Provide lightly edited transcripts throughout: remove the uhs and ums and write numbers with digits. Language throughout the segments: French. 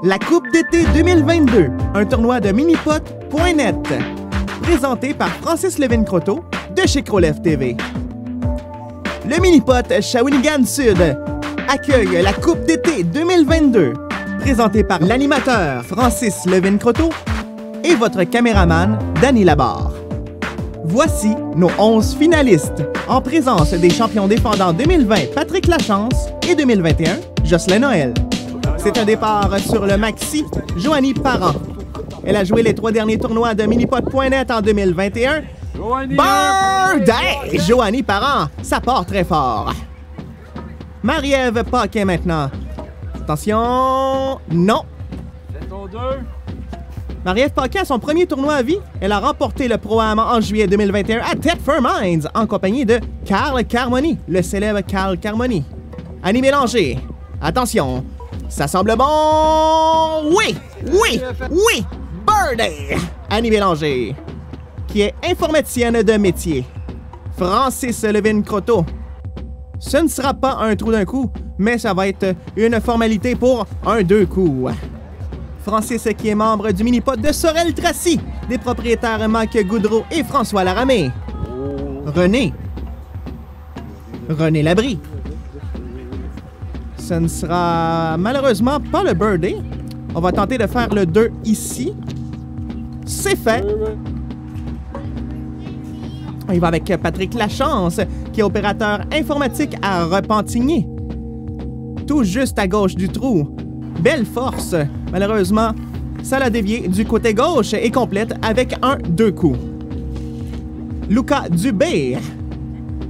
La Coupe d'été 2022, un tournoi de minipot.net, présenté par Francis Levin-Croteau de chez Crowlef TV. Le minipot Shawinigan Sud accueille la Coupe d'été 2022, présentée par l'animateur Francis Levin-Croteau et votre caméraman Danny Labarre. Voici nos 11 finalistes, en présence des champions défendants 2020 Patrick Lachance et 2021 Jocelyn Noël. C'est un départ sur le maxi Joanie Parent. Elle a joué les 3 derniers tournois de minipot.net en 2021. Birthday! Joanie Parent, ça part très fort. Marie-Ève Paquin maintenant. Attention, non. Marie-Ève Paquin a son premier tournoi à vie. Elle a remporté le Pro-Am en juillet 2021 à Thetford Mines en compagnie de Carl Carmoni, le célèbre Carl Carmoni. Annie Bélanger, attention, ça semble bon. Oui, oui, oui, Birthday! Annie Bélanger, qui est informaticienne de métier. Francis Levin-Croteau. Ce ne sera pas un trou d'un coup, mais ça va être une formalité pour un 2 coups. Francis, qui est membre du minipot de Sorel-Tracy, des propriétaires Marc Goudreau et François Laramé. René Labrie. Ce ne sera malheureusement pas le Birthday. On va tenter de faire le 2 ici. C'est fait. Il va avec Patrick Lachance, qui est opérateur informatique à Repentigny. Tout juste à gauche du trou. Belle force. Malheureusement, ça l'a dévié du côté gauche et complète avec un 2 coups. Luca Dubé.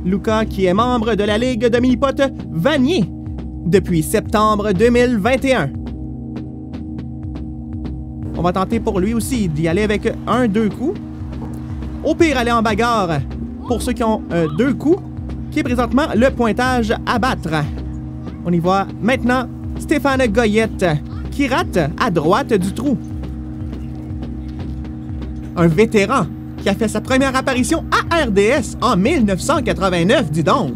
Luca, qui est membre de la Ligue de minipot Vanier depuis septembre 2021. On va tenter pour lui aussi d'y aller avec un 2 coups. Au pire, aller en bagarre pour ceux qui ont 2 coups, qui est présentement le pointage à battre. On y voit maintenant Stéphane Goyette, qui rate à droite du trou. Un vétéran qui a fait sa première apparition à RDS en 1989, dis donc.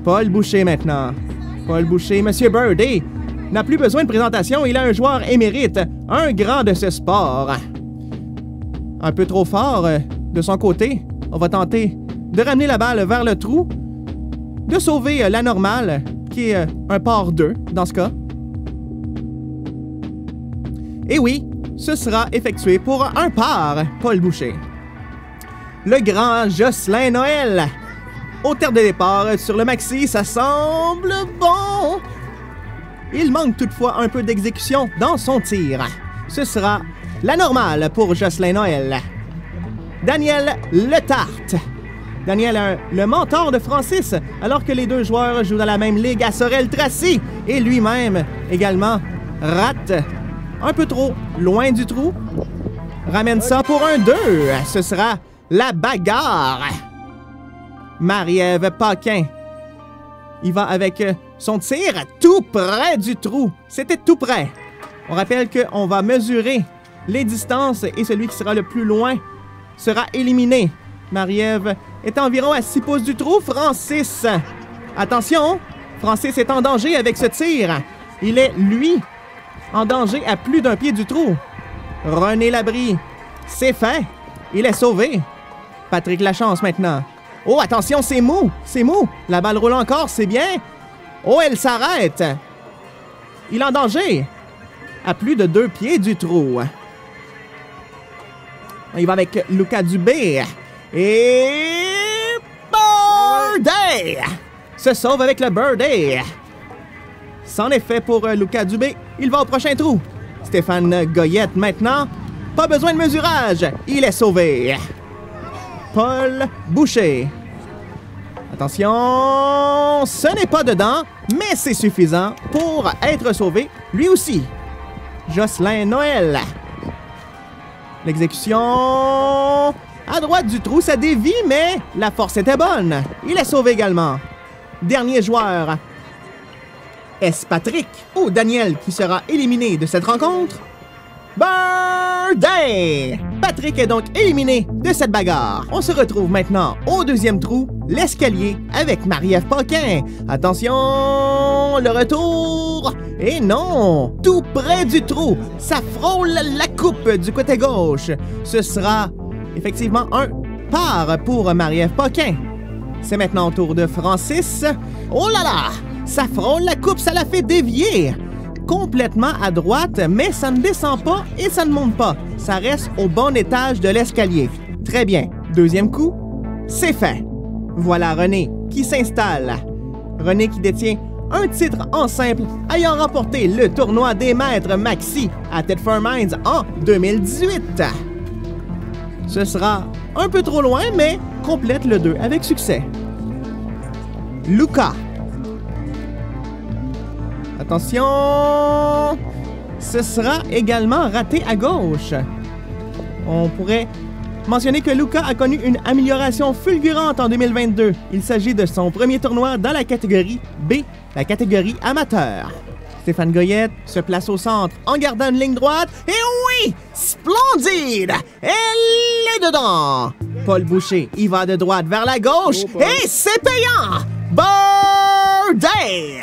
Paul Boucher maintenant. Paul Boucher, Monsieur Birthday, n'a plus besoin de présentation, il a un joueur émérite, un grand de ce sport. Un peu trop fort de son côté. On va tenter de ramener la balle vers le trou, de sauver la normale, qui est un par 2 dans ce cas. Et oui, ce sera effectué pour un par, Paul Boucher. Le grand Jocelyn Noël. Au terme de départ, sur le maxi, ça semble bon. Il manque toutefois un peu d'exécution dans son tir. Ce sera la normale pour Jocelyn Noël. Daniel Letarte. Daniel, le mentor de Francis, alors que les deux joueurs jouent dans la même ligue à Sorel-Tracy. Et lui-même, également, rate un peu trop loin du trou. Ramène ça pour un 2. Ce sera la bagarre. Marie-Ève Paquin. Il va avec son tir tout près du trou. C'était tout près. On rappelle qu'on va mesurer les distances et celui qui sera le plus loin sera éliminé. Marie-Ève est environ à 6 pouces du trou. Francis. Attention, Francis est en danger avec ce tir. Il est, lui, en danger à plus d'un pied du trou. René Labrie. C'est fait. Il est sauvé. Patrick Lachance maintenant. Oh, attention, c'est mou. C'est mou. La balle roule encore, c'est bien. Oh, elle s'arrête. Il est en danger. À plus de 2 pieds du trou. Il va avec Luca Dubé. Et... Birthday! Se sauve avec le Birthday. C'en est fait pour Luca Dubé. Il va au prochain trou. Stéphane Goyette maintenant. Pas besoin de mesurage. Il est sauvé. Paul Boucher. Attention, ce n'est pas dedans, mais c'est suffisant pour être sauvé lui aussi. Jocelyn Noël. L'exécution à droite du trou, ça dévie, mais la force était bonne. Il est sauvé également. Dernier joueur. Est-ce Patrick ou Daniel qui sera éliminé de cette rencontre? Birthday! Patrick est donc éliminé de cette bagarre. On se retrouve maintenant au deuxième trou, l'escalier avec Marie-Ève Paquin. Attention, le retour. Et non, tout près du trou, ça frôle la coupe du côté gauche. Ce sera effectivement un par pour Marie-Ève Paquin. C'est maintenant au tour de Francis. Oh là là, ça frôle la coupe, ça la fait dévier. Complètement à droite, mais ça ne descend pas et ça ne monte pas. Ça reste au bon étage de l'escalier. Très bien. Deuxième coup, c'est fait. Voilà René qui s'installe. René qui détient un titre en simple, ayant remporté le tournoi des maîtres Maxi à Thetford Mines en 2018. Ce sera un peu trop loin, mais complète le 2 avec succès. Luca. Attention! Ce sera également raté à gauche. On pourrait mentionner que Luca a connu une amélioration fulgurante en 2022. Il s'agit de son premier tournoi dans la catégorie B, la catégorie amateur. Stéphane Goyette se place au centre en gardant une ligne droite. Et oui! Splendide! Elle est dedans! Paul Boucher, il va de droite vers la gauche. Et c'est payant! Birdie!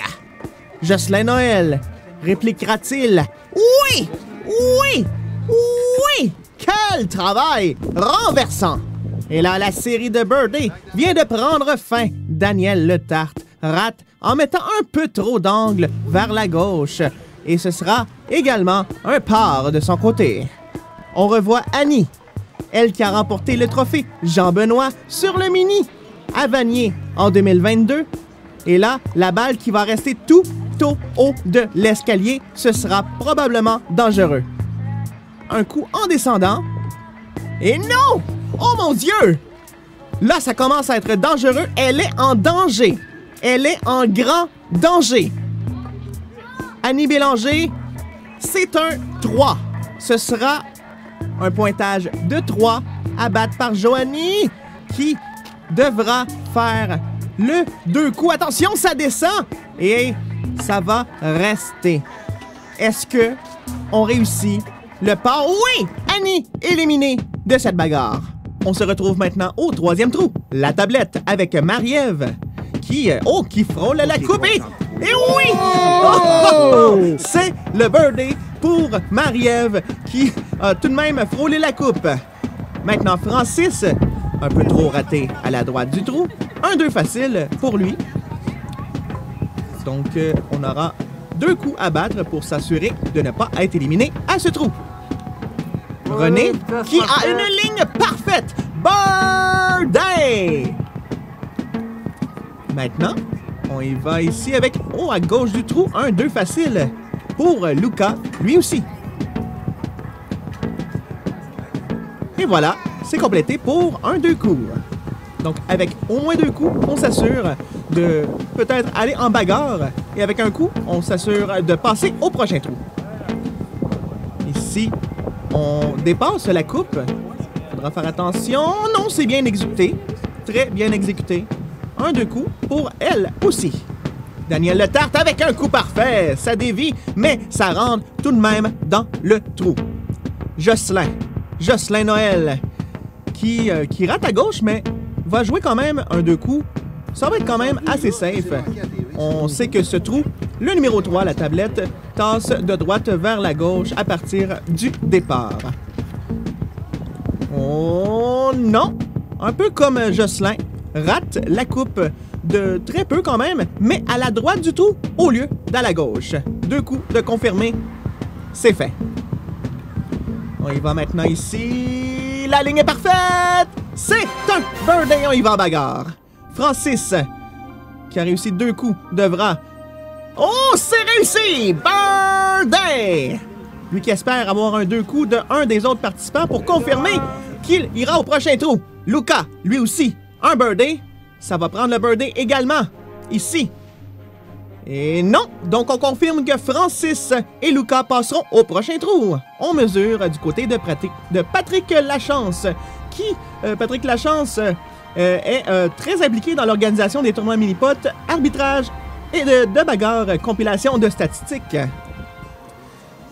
Jocelyn Noël, répliquera-t-il? Oui! Oui! Oui! Quel travail! Renversant! Et là, la série de Birdie vient de prendre fin. Daniel Letarte rate en mettant un peu trop d'angle vers la gauche. Et ce sera également un par de son côté. On revoit Annie, elle qui a remporté le trophée Jean-Benoît sur le mini à Vanier en 2022. Et là, la balle qui va rester tout au haut de l'escalier, ce sera probablement dangereux. Un coup en descendant. Et non! Oh mon Dieu! Là, ça commence à être dangereux. Elle est en danger. Elle est en grand danger. Annie Bélanger, c'est un 3. Ce sera un pointage de 3 à battre par Joanie qui devra faire le 2 coups. Attention, ça descend et ça va rester. Est-ce que on réussit le pas? Oui! Annie éliminée de cette bagarre. On se retrouve maintenant au troisième trou. La tablette avec Marie-Ève qui frôle la coupe. Et oui! C'est le birdie pour Marie-Ève qui a tout de même frôlé la coupe. Maintenant, Francis, un peu trop raté à la droite du trou. Un 2 facile pour lui. Donc, on aura 2 coups à battre pour s'assurer de ne pas être éliminé à ce trou. René, qui a une ligne parfaite. Birdie! Maintenant, on y va ici avec, à gauche du trou, un 2 facile pour Luca, lui aussi. Et voilà, c'est complété pour un 2 coups. Donc, avec au moins 2 coups, on s'assure de peut-être aller en bagarre. Et avec un coup, on s'assure de passer au prochain trou. Ici, on dépasse la coupe. Il faudra faire attention. Non, c'est bien exécuté. Très bien exécuté. Un 2 coups pour elle aussi. Daniel Letarte avec un coup parfait. Ça dévie, mais ça rentre tout de même dans le trou. Jocelyn Noël, qui rate à gauche, mais va jouer quand même un 2 coups. Ça va être quand même assez safe. On sait que ce trou, le numéro 3, la tablette, tasse de droite vers la gauche à partir du départ. Oh non! Un peu comme Jocelyn, rate la coupe de très peu quand même, mais à la droite du trou au lieu d'à la gauche. 2 coups de confirmer, c'est fait. On y va maintenant ici. La ligne est parfaite! C'est un birdie, on y va en bagarre. Francis, qui a réussi 2 coups, devra... Oh, c'est réussi! Birdie! Lui qui espère avoir un 2 coups de un des autres participants pour confirmer qu'il ira au prochain trou. Luca, lui aussi, un birdie. Ça va prendre le birdie également, ici. Et non! Donc on confirme que Francis et Luca passeront au prochain trou. On mesure du côté de Patrick Lachance, qui, Patrick Lachance, est très impliqué dans l'organisation des tournois mini-pot, arbitrage et de bagarre, compilation de statistiques.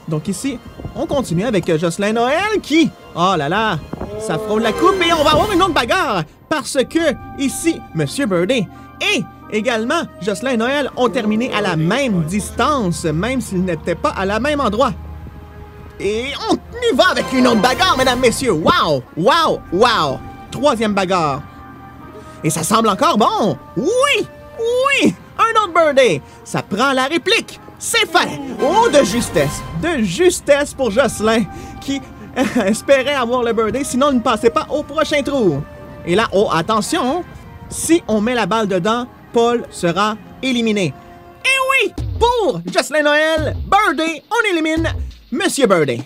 Donc ici, on continue avec Jocelyn Noël qui, oh là là, Ça frôle la coupe et on va avoir une autre bagarre parce que ici, Monsieur Birdie et également Jocelyn et Noël ont terminé à la même distance, même s'ils n'étaient pas à la même endroit. Et on y va avec une autre bagarre, mesdames, messieurs. Wow! Wow! Wow! Troisième bagarre. Et ça semble encore bon. Oui! Oui! Un autre Birdie. Ça prend la réplique. C'est fait! Oh, de justesse! De justesse pour Jocelyn, qui espérait avoir le Birdie, sinon il ne passait pas au prochain trou. Et là, oh, attention! Si on met la balle dedans, Paul sera éliminé. Et oui! Pour Jocelyn Noël, Birdie, on élimine Monsieur Birdie.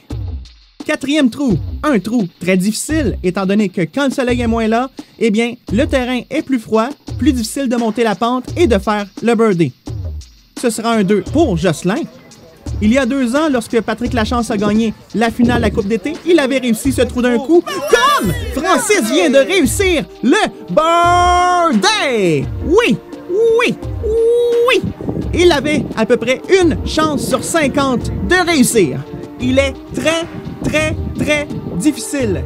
Quatrième trou, un trou très difficile, étant donné que quand le soleil est moins là, eh bien, le terrain est plus froid, plus difficile de monter la pente et de faire le Birdie. Ce sera un 2 pour Jocelyn. Il y a 2 ans, lorsque Patrick Lachance a gagné la finale de la Coupe d'été, il avait réussi ce trou d'un coup, comme Francis vient de réussir le Birdie! Oui! Oui! Oui! Il avait à peu près une chance sur 50 de réussir. Il est très, très, très difficile.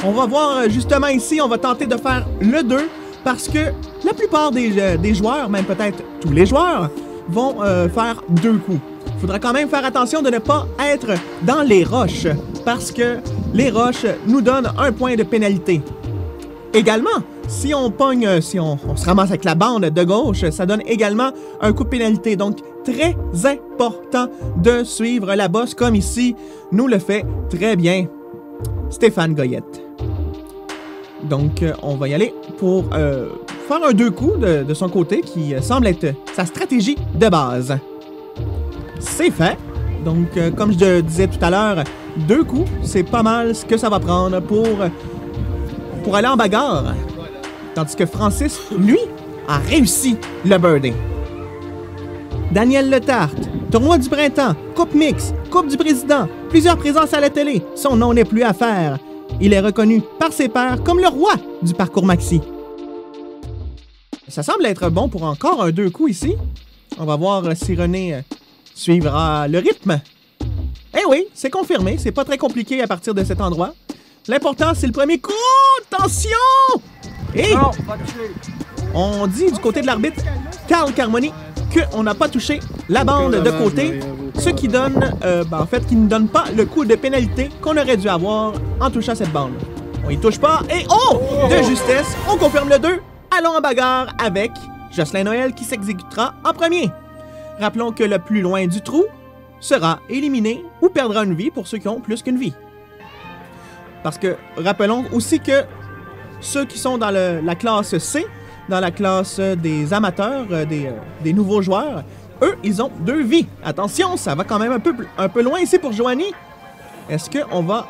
On va voir justement ici, on va tenter de faire le 2 parce que la plupart des joueurs, même peut-être tous les joueurs, vont faire 2 coups. Il faudra quand même faire attention de ne pas être dans les roches parce que les roches nous donnent 1 point de pénalité. Également, si on pogne, si on se ramasse avec la bande de gauche, ça donne également un coup de pénalité. Donc, très important de suivre la bosse comme ici nous le fait très bien Stéphane Goyette. Donc, on va y aller pour faire un 2 coups de son côté qui semble être sa stratégie de base. C'est fait. Donc, comme je disais tout à l'heure, 2 coups, c'est pas mal ce que ça va prendre pour aller en bagarre. Tandis que Francis, lui, a réussi le Birdie. Daniel Letarte, tournoi du printemps, Coupe mix, Coupe du président, plusieurs présences à la télé, son nom n'est plus à faire. Il est reconnu par ses pairs comme le roi du parcours maxi. Ça semble être bon pour encore un 2 coups ici. On va voir si René suivra le rythme. Eh oui, c'est confirmé, c'est pas très compliqué à partir de cet endroit. L'important, c'est le premier coup. Attention! Et on dit du côté de l'arbitre, Carl Carmoni, qu'on n'a pas touché la bande de côté, ce qui donne, en fait, qui ne donne pas le coup de pénalité qu'on aurait dû avoir en touchant cette bande. On y touche pas et oh! De justesse, on confirme le 2. Allons en bagarre avec Jocelyn Noël qui s'exécutera en premier. Rappelons que le plus loin du trou sera éliminé ou perdra une vie pour ceux qui ont plus qu'une vie. Parce que, rappelons aussi que ceux qui sont dans la classe C, dans la classe des amateurs, des nouveaux joueurs, eux, ils ont 2 vies. Attention, ça va quand même un peu loin ici pour Joanie. Est-ce qu'on va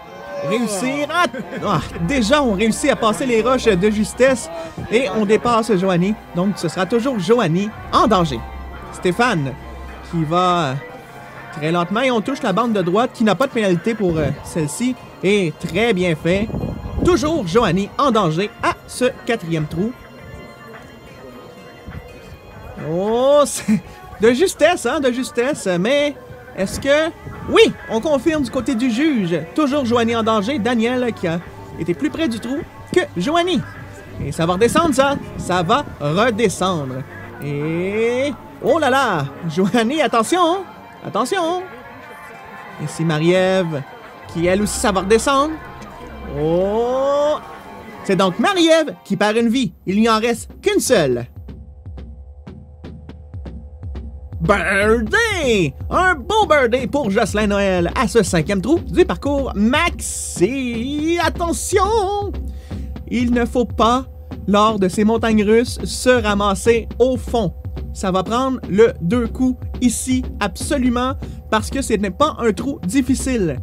réussir à... Ah, déjà, on réussit à passer les roches de justesse et on dépasse Joanie. Donc, ce sera toujours Joanie en danger. Stéphane, qui va très lentement et on touche la bande de droite qui n'a pas de pénalité pour celle-ci. Et très bien fait. Toujours Joanie en danger à ce 4e trou. Oh, c'est de justesse, hein, de justesse. Mais est-ce que... Oui, on confirme du côté du juge. Toujours Joanie en danger. Daniel qui a été plus près du trou que Joanie. Et ça va redescendre, ça. Ça va redescendre. Et... Oh là là! Joanie, attention! Attention! Ici Marie-Ève, qui elle aussi, ça va redescendre. Oh! C'est donc Marie-Ève qui perd une vie. Il n'y en reste qu'une seule. Birdie! Un beau birdie pour Jocelyn Noël à ce 5e trou du parcours maxi. Attention! Il ne faut pas, lors de ces montagnes russes, se ramasser au fond. Ça va prendre le 2 coups ici, absolument, parce que ce n'est pas un trou difficile.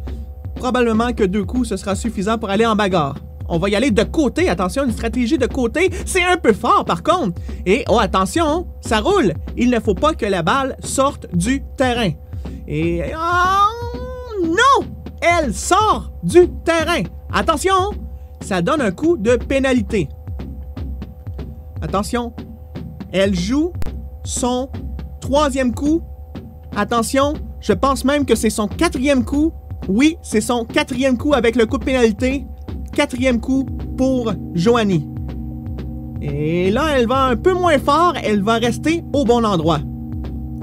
Probablement que 2 coups, ce sera suffisant pour aller en bagarre. On va y aller de côté, attention, une stratégie de côté, c'est un peu fort par contre. Et, oh attention, ça roule. Il ne faut pas que la balle sorte du terrain. Et, oh, non! Elle sort du terrain. Attention, ça donne un coup de pénalité. Attention, elle joue son 3e coup. Attention, je pense même que c'est son 4e coup. Oui, c'est son 4e coup avec le coup de pénalité. 4e coup pour Joanie. Et là, elle va un peu moins fort, elle va rester au bon endroit.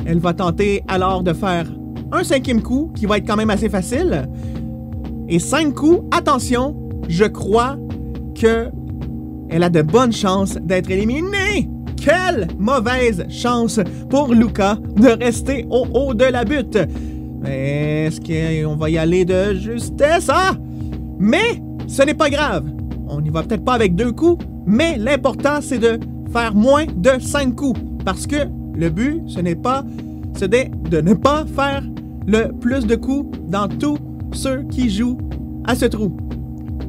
Elle va tenter alors de faire un 5e coup, qui va être quand même assez facile. Et 5 coups, attention, je crois que elle a de bonnes chances d'être éliminée. Quelle mauvaise chance pour Luca de rester au haut de la butte. Est-ce qu'on va y aller de justesse? Ah! Mais ce n'est pas grave. On n'y va peut-être pas avec 2 coups, mais l'important, c'est de faire moins de 5 coups. Parce que le but, c'est de ne pas faire le plus de coups dans tous ceux qui jouent à ce trou.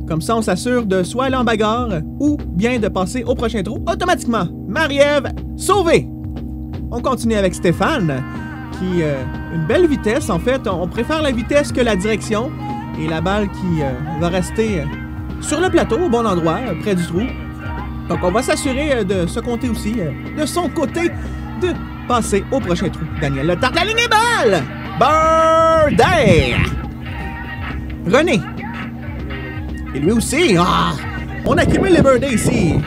Comme ça, on s'assure de soit aller en bagarre ou bien de passer au prochain trou automatiquement. Marie-Ève, sauvée! On continue avec Stéphane, qui une belle vitesse. En fait, on préfère la vitesse que la direction. Et la balle qui va rester sur le plateau, au bon endroit, près du trou. Donc, on va s'assurer de ce côté aussi, de son côté, de passer au prochain trou. Daniel Letarte, la ligne est balle! Birdie! René. Et lui aussi. Ah! On accumule les birdies ici.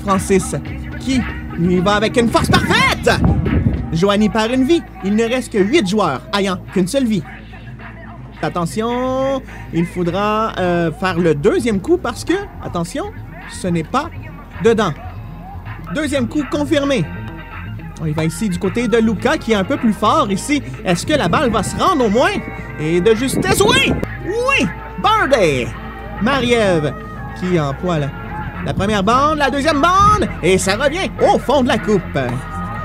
Francis, qui lui va avec une force parfaite! Joanie perd une vie. Il ne reste que 8 joueurs ayant qu'une seule vie. Attention, il faudra faire le 2e coup parce que, attention, ce n'est pas dedans. 2e coup confirmé. On va ici du côté de Luca qui est un peu plus fort ici. Est-ce que la balle va se rendre au moins? Et de justesse, oui! Oui! Birdie! Marie-Ève qui emploie la première bande, la 2e bande, et ça revient au fond de la coupe.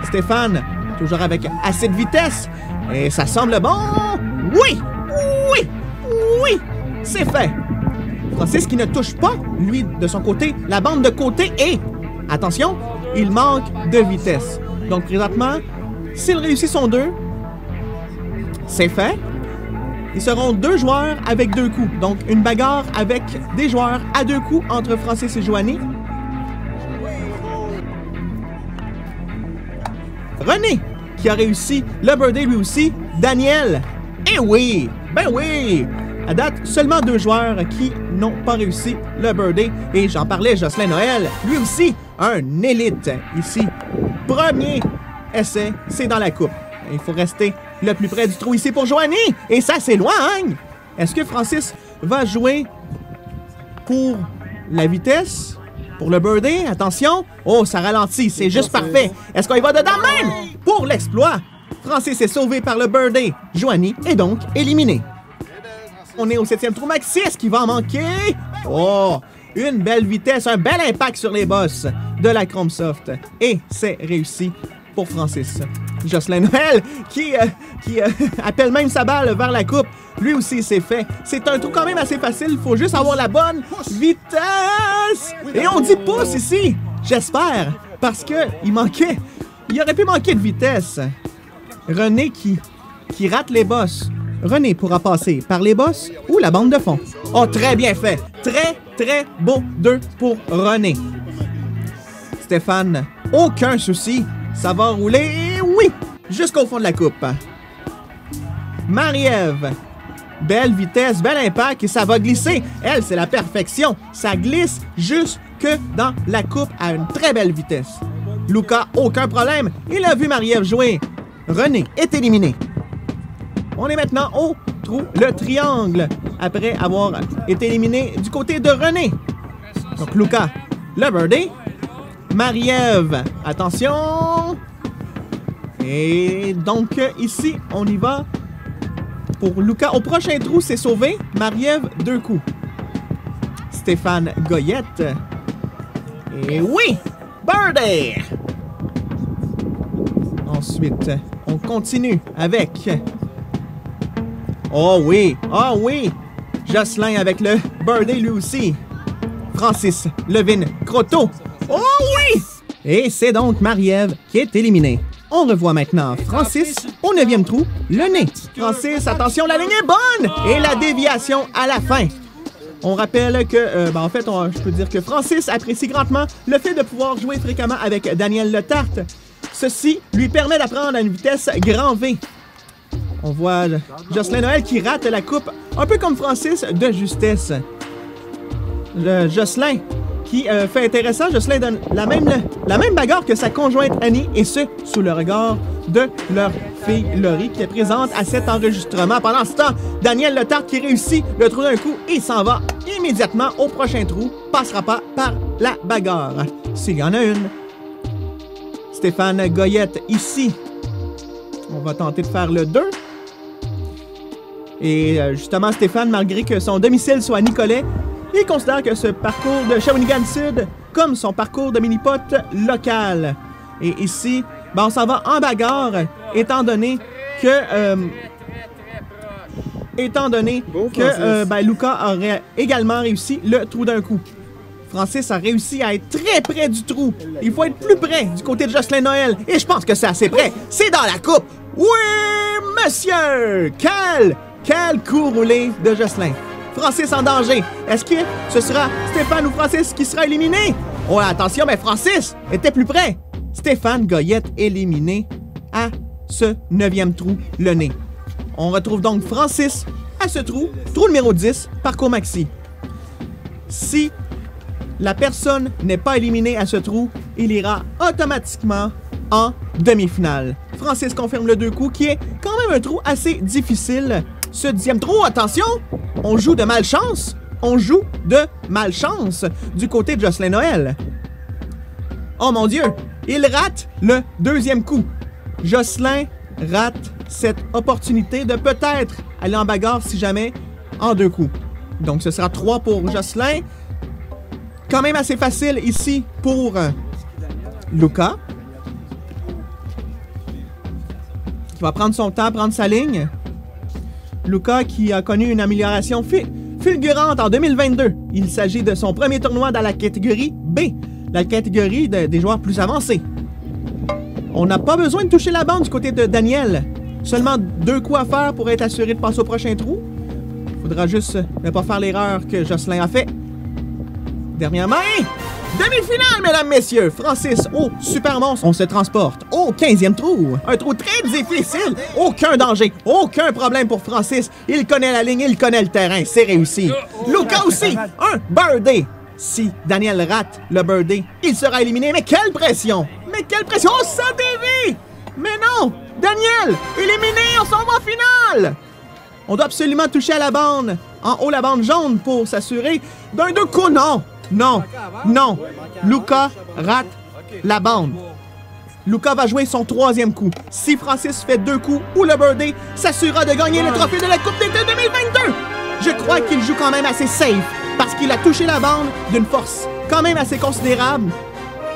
Stéphane, toujours avec assez de vitesse, et ça semble bon. Oui! Oui! Oui! C'est fait! Francis qui ne touche pas, lui, de son côté, la bande de côté, et, attention, il manque de vitesse. Donc, présentement, s'il réussit son 2, c'est fait. Ils seront 2 joueurs avec 2 coups. Donc, une bagarre avec des joueurs à 2 coups entre Francis et Joanie. René, qui a réussi le birdie lui aussi. Daniel. Eh oui! Ben oui! À date, seulement 2 joueurs qui n'ont pas réussi le birdie. Et j'en parlais, Jocelyn Noël, lui aussi, un élite ici. Premier essai, c'est dans la coupe. Il faut rester le plus près du trou ici pour Joanie. Et ça s'éloigne. Est-ce que Francis va jouer pour la vitesse? Pour le birdie? Attention. Oh, ça ralentit. C'est juste parfait. Est-ce qu'on y va dedans même? Pour l'exploit. Francis est sauvé par le birdie. Joanie est donc éliminée. On est au 7e trou. Maxis qui va en manquer. Oh, une belle vitesse, un bel impact sur les bosses de la Chrome Soft. Et c'est réussi pour Francis. Jocelyn Noël qui appelle même sa balle vers la coupe. Lui aussi, c'est fait. C'est un trou quand même assez facile. Il faut juste avoir la bonne vitesse. Et on dit pouce ici. J'espère. Parce que il aurait pu manquer de vitesse. René qui rate les bosses. René pourra passer par les bosses ou la bande de fond. Oh, très bien fait. Très, très beau 2 pour René. Stéphane, aucun souci. Ça va rouler, oui, jusqu'au fond de la coupe. Marie-Ève, belle vitesse, bel impact et ça va glisser. Elle, c'est la perfection. Ça glisse jusque dans la coupe à une très belle vitesse. Luca, aucun problème. Il a vu Marie-Ève jouer. René est éliminé. On est maintenant au trou, le triangle, après avoir été éliminé du côté de René. Donc Luca, le birdie. Marie-Ève, attention! Et donc, ici, on y va pour Luca. Au prochain trou, c'est sauvé. Marie-Ève, 2 coups. Stéphane Goyette. Et oui! Birdie! Ensuite, on continue avec... Oh oui! Oh oui! Jocelyn avec le birdie lui aussi. Francis Levin Croteau. Oh oui! Et c'est donc Marie-Ève qui est éliminée. On revoit maintenant Francis au 9e trou, le nez. Francis, attention, la ligne est bonne! Et la déviation à la fin. On rappelle que, en fait, je peux dire que Francis apprécie grandement le fait de pouvoir jouer fréquemment avec Daniel Letarte. Ceci lui permet d'apprendre à une vitesse grand V. On voit Jocelyn Noël qui rate la coupe, un peu comme Francis, de justesse. Jocelyn qui fait intéressant. Jocelyn donne la même bagarre que sa conjointe Annie, et ce, sous le regard de leur fille Laurie, qui est présente à cet enregistrement. Pendant ce temps, Daniel Letarte qui réussit le trou d'un coup et s'en va immédiatement au prochain trou, passera pas par la bagarre, s'il y en a une. Stéphane Goyette ici. On va tenter de faire le 2. Et justement, Stéphane, malgré que son domicile soit à Nicolet, il considère que ce parcours de Shawinigan Sud comme son parcours de mini-pot local. Et ici, ben, on s'en va en bagarre, étant donné que Luca aurait également réussi le trou d'un coup. Francis a réussi à être très près du trou. Il faut être plus près du côté de Jocelyn Noël. Et je pense que c'est assez près. C'est dans la coupe. Oui, monsieur! Quel coup roulé de Jocelyn. Francis en danger. Est-ce que ce sera Stéphane ou Francis qui sera éliminé? Oh, attention, mais Francis était plus près. Stéphane Goyette éliminé à ce 9e trou, le nez. On retrouve donc Francis à ce trou numéro 10, parcours maxi. Si la personne n'est pas éliminée à ce trou, il ira automatiquement en demi-finale. Francis confirme le 2 coups, qui est quand même un trou assez difficile. Ce 10e trou, attention, on joue de malchance. On joue de malchance du côté de Jocelyn Noël. Oh mon Dieu, il rate le 2e coup. Jocelyn rate cette opportunité de peut-être aller en bagarre si jamais en 2 coups. Donc ce sera 3 pour Jocelyn. Quand même assez facile ici pour Luca. Il va prendre son temps, prendre sa ligne. Luca qui a connu une amélioration fulgurante en 2022. Il s'agit de son premier tournoi dans la catégorie B, la catégorie des joueurs plus avancés. On n'a pas besoin de toucher la bande du côté de Daniel. Seulement 2 coups à faire pour être assuré de passer au prochain trou. Il faudra juste ne pas faire l'erreur que Jocelyn a fait. Dernière main! Demi-finale, mesdames, messieurs! Francis, oh, super monstre, on se transporte au 15e trou. Un trou très difficile. Aucun danger, aucun problème pour Francis. Il connaît la ligne, il connaît le terrain. C'est réussi. Luca aussi, un birdie. Si Daniel rate le birdie, il sera éliminé. Mais quelle pression! Mais quelle pression! Oh, ça dévie! Mais non! Daniel, éliminé, on s'en va en finale! On doit absolument toucher à la bande. En haut, la bande jaune pour s'assurer d'un 2 coups. Non! Non, non, Luca rate la bande. Luca va jouer son 3e coup. Si Francis fait 2 coups ou le birdie, s'assurera de gagner le trophée de la Coupe d'été 2022. Je crois qu'il joue quand même assez safe parce qu'il a touché la bande d'une force quand même assez considérable.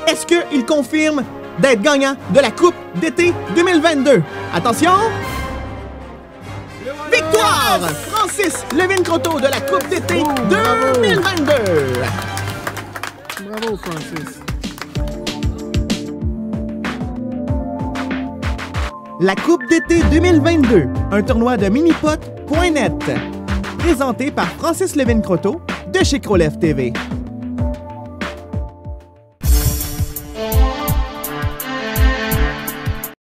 Est-ce qu'il confirme d'être gagnant de la Coupe d'été 2022? Attention! Victoire! Francis Levin-Croteau de la Coupe d'été 2022! Bravo, Francis. La Coupe d'été 2022, un tournoi de minipot.net, présenté par Francis Levin-Croteau de chez Crolev TV.